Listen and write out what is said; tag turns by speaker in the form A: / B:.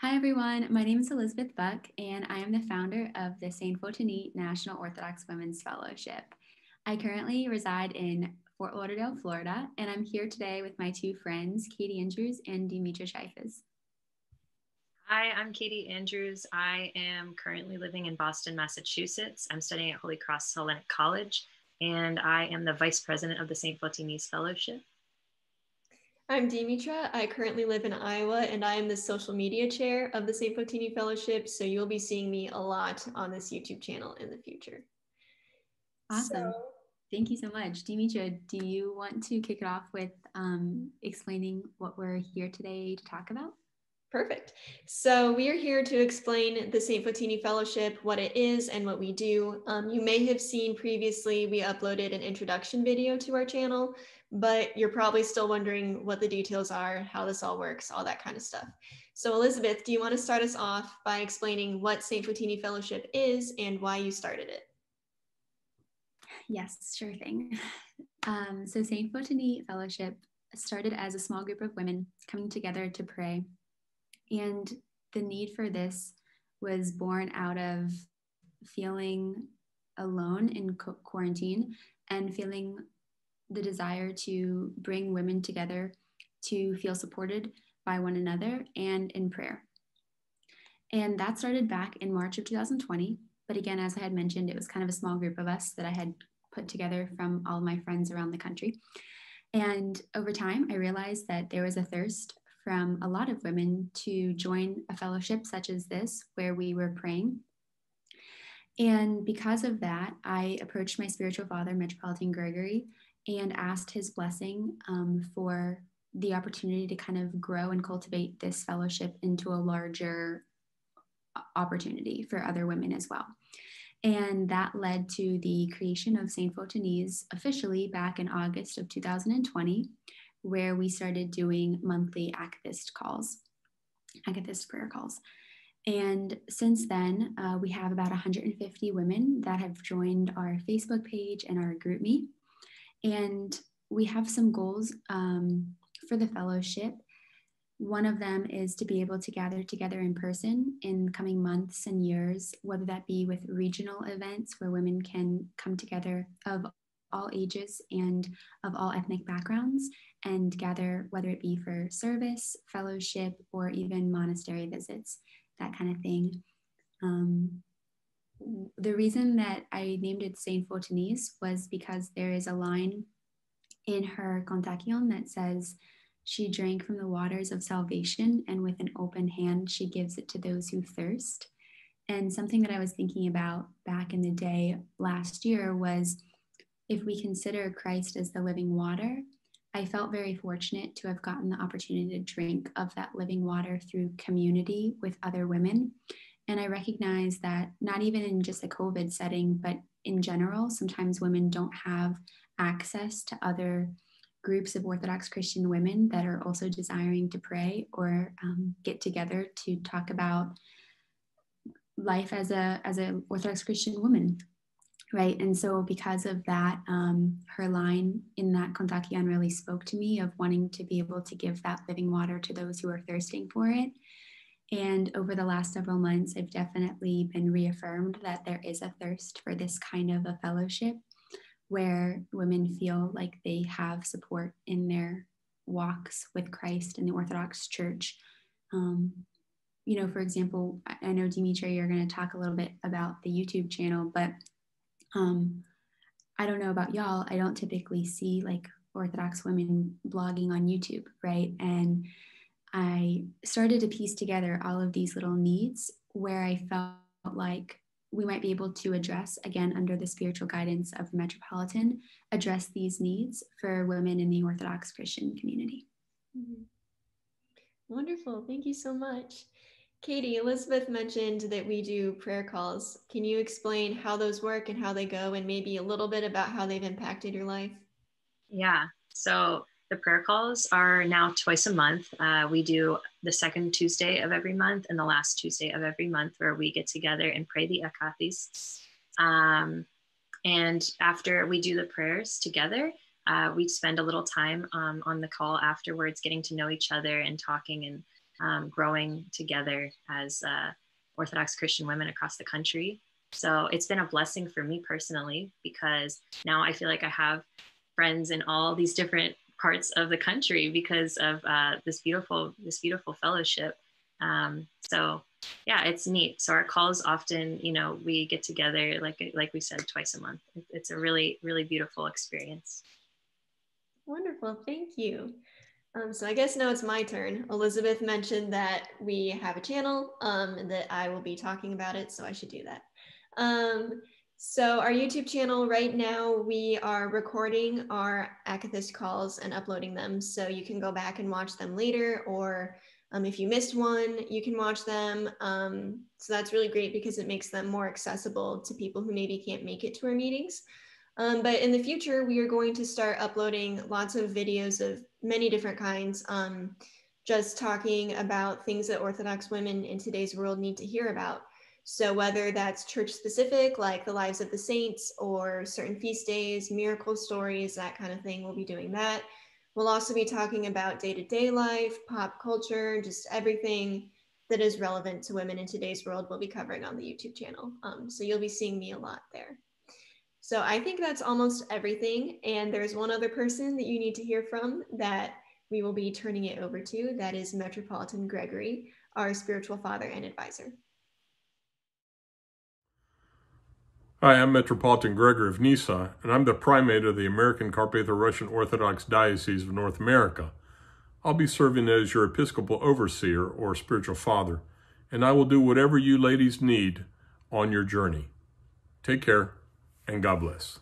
A: Hi, everyone. My name is Elizabeth Buck, and I am the founder of the St. Photini National Orthodox Women's Fellowship. I currently reside in Fort Lauderdale, Florida, and I'm here today with my two friends, Katie Andrews and Demetra Chiafos.
B: Hi, I'm Katie Andrews. I am currently living in Boston, Massachusetts. I'm studying at Holy Cross Hellenic College, and I am the vice president of the St. Photini's Fellowship.
C: I'm Demetra. I currently live in Iowa, and I am the social media chair of the St. Photini Fellowship, so you'll be seeing me a lot on this YouTube channel in the future.
A: Awesome. Thank you so much. Demetra, do you want to kick it off with explaining what we're here today to talk about?
C: Perfect. So we are here to explain the St. Photini Fellowship, what it is and what we do. You may have seen previously we uploaded an introduction video to our channel, but you're probably still wondering what the details are, how this all works, all that kind of stuff. So Elizabeth, do you want to start us off by explaining what St. Photini Fellowship is and why you started it?
A: Yes, sure thing. So St. Photini Fellowship started as a small group of women coming together to pray. And the need for this was born out of feeling alone in quarantine and feeling the desire to bring women together to feel supported by one another and in prayer. And that started back in March of 2020. But again, as I had mentioned, it was kind of a small group of us that I had put together from all of my friends around the country. And over time, I realized that there was a thirst from a lot of women to join a fellowship such as this, where we were praying. And because of that, I approached my spiritual father, Metropolitan Gregory, and asked his blessing for the opportunity to kind of grow and cultivate this fellowship into a larger opportunity for other women as well. And that led to the creation of St. Photini's officially back in August of 2020, where we started doing monthly akathist prayer calls. And since then, we have about 150 women that have joined our Facebook page and our GroupMe. And we have some goals for the fellowship. One of them is to be able to gather together in person in coming months and years, whether that be with regional events where women can come together of all ages and of all ethnic backgrounds and gather, whether it be for service, fellowship, or even monastery visits, that kind of thing. The reason that I named it St. Photini's was because there is a line in her Kontakion that says, "She drank from the waters of salvation, and with an open hand, she gives it to those who thirst." And something that I was thinking about back in the day last year was, if we consider Christ as the living water, I felt very fortunate to have gotten the opportunity to drink of that living water through community with other women. And I recognize that not even in just a COVID setting, but in general, sometimes women don't have access to other groups of Orthodox Christian women that are also desiring to pray or get together to talk about life as a Orthodox Christian woman. Right. And so because of that, her line in that Kontakion really spoke to me of wanting to be able to give that living water to those who are thirsting for it. And over the last several months, I've definitely been reaffirmed that there is a thirst for this kind of a fellowship where women feel like they have support in their walks with Christ and the Orthodox Church. For example, I know, Demetra, you're going to talk a little bit about the YouTube channel, but I don't know about y'all. I don't typically see like Orthodox women blogging on YouTube, right? And I started to piece together all of these little needs where I felt like we might be able to address, again, under the spiritual guidance of the Metropolitan, address these needs for women in the Orthodox Christian community.
C: Mm-hmm. Wonderful. Thank you so much. Katie, Elizabeth mentioned that we do prayer calls. Can you explain how those work and how they go, and maybe a little bit about how they've impacted your life?
B: Yeah, so the prayer calls are now twice a month. We do the second Tuesday of every month and the last Tuesday of every month, where we get together and pray the akathis. And after we do the prayers together, we spend a little time on the call afterwards, getting to know each other and talking and growing together as Orthodox Christian women across the country. So it's been a blessing for me personally, because now I feel like I have friends in all these different parts of the country because of this beautiful fellowship. So yeah, it's neat. So our calls often, you know, we get together, like we said, twice a month. It's a really, really beautiful experience.
C: Wonderful, thank you. So I guess now it's my turn. Elizabeth mentioned that we have a channel and that I will be talking about it, so I should do that. So our YouTube channel right now, we are recording our Akathist calls and uploading them, so you can go back and watch them later, or if you missed one, you can watch them. So that's really great because it makes them more accessible to people who maybe can't make it to our meetings. But in the future, we are going to start uploading lots of videos of many different kinds, just talking about things that Orthodox women in today's world need to hear about. So whether that's church specific, like the lives of the saints, or certain feast days, miracle stories, that kind of thing, we'll be doing that. We'll also be talking about day-to-day life, pop culture, just everything that is relevant to women in today's world we'll be covering on the YouTube channel. So you'll be seeing me a lot there. So I think that's almost everything. And there's one other person that you need to hear from that we will be turning it over to. That is Metropolitan Gregory, our spiritual father and advisor.
D: Hi, I'm Metropolitan Gregory of Nyssa, and I'm the primate of the American Carpatho-Russian Orthodox Diocese of North America. I'll be serving as your Episcopal Overseer or spiritual father, and I will do whatever you ladies need on your journey. Take care, and God bless.